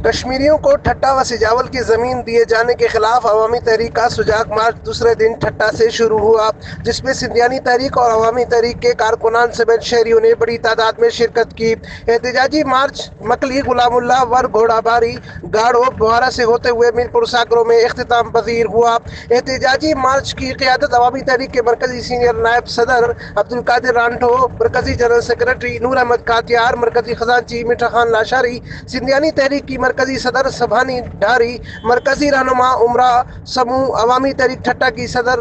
کشمیریوں کو ٹھٹا و سجاول کی زمین دیے جانے کے خلاف عوامی تحریک کا سجاگ مارچ دوسرے دن ٹھٹا سے شروع ہوا، جس میں سندھیانی تحریک اور عوامی تحریک کے کارکنان سمیت شہریوں نے بڑی تعداد میں شرکت کی۔ احتجاجی مارچ مکلی، غلام اللہ ور، گھوڑا باری، گاڑو، بوہارا سے ہوتے ہوئے میرپور ساکرو میں اختتام پذیر ہوا۔ احتجاجی مارچ کی قیادت عوامی تحریک کے مرکزی سینئر نائب صدر عبدالقادر رانٹھو، مرکزی جنرل سیکرٹری نور احمد کاتیار، مرکزی خزانچی میٹھا خان لاشاری، سندھیانی تحریک کی مرکزی صدر سبھانی ڈھاری، مرکزی رہنما امرا سموہ، عوامی تحریک ٹھٹا کی صدر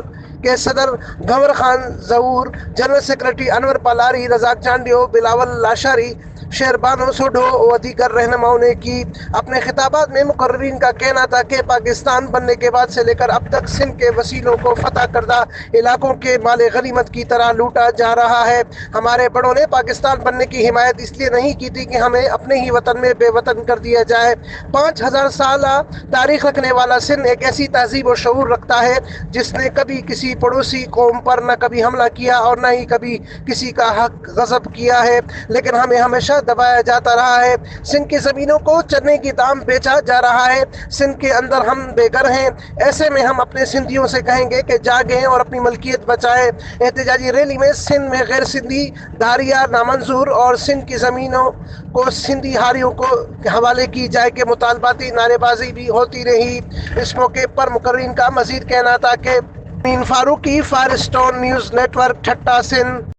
گھنور خان ظہور، جنرل سیکرٹری انور پالاری، رزاق چانڈیو، بلاول لاشاری، شہربانو سوڈھو و دیگر رہنماؤں نے کی۔ اپنے خطابات میں مقررین کا کہنا تھا کہ پاکستان بننے کے بعد سے لے کر اب تک سندھ کے وسیلوں کو فتح کردہ علاقوں کے مال غنیمت کی طرح لوٹا جا رہا ہے۔ ہمارے بڑوں نے پاکستان بننے کی حمایت اس لیے نہیں کی تھی کہ ہمیں اپنے ہی وطن میں بے وطن کر دیا جائے۔ 5000 سالہ تاریخ رکھنے والا سندھ ایک ایسی تہذیب و شعور رکھتا ہے جس نے کبھی کسی پڑوسی قوم پر نہ کبھی حملہ کیا اور نہ ہی کبھی کسی کا حق غصب کیا ہے، لیکن ہمیں ہمیشہ دبایا جاتا رہا ہے۔ سندھ کی زمینوں کو چنے کی دام بیچا جا رہا ہے۔ سندھ کے اندر ہم بے گھر ہیں۔ ایسے میں ہم اپنے سندھیوں سے کہیں گے کہ جاگیں اور اپنی ملکیت بچائیں۔ احتجاجی ریلی میں سندھ میں غیر سندھی دھاریہ نامنظور اور سندھ کی زمینوں کو سندھی ہاریوں کو حوالے کی جائے کے مطالباتی نعرے بازی بھی ہوتی رہی۔ اس موقع پر مقررین کا مزید کہنا تھا کہ Amin Farooqui, Firestone news network, Thatta, Sindh.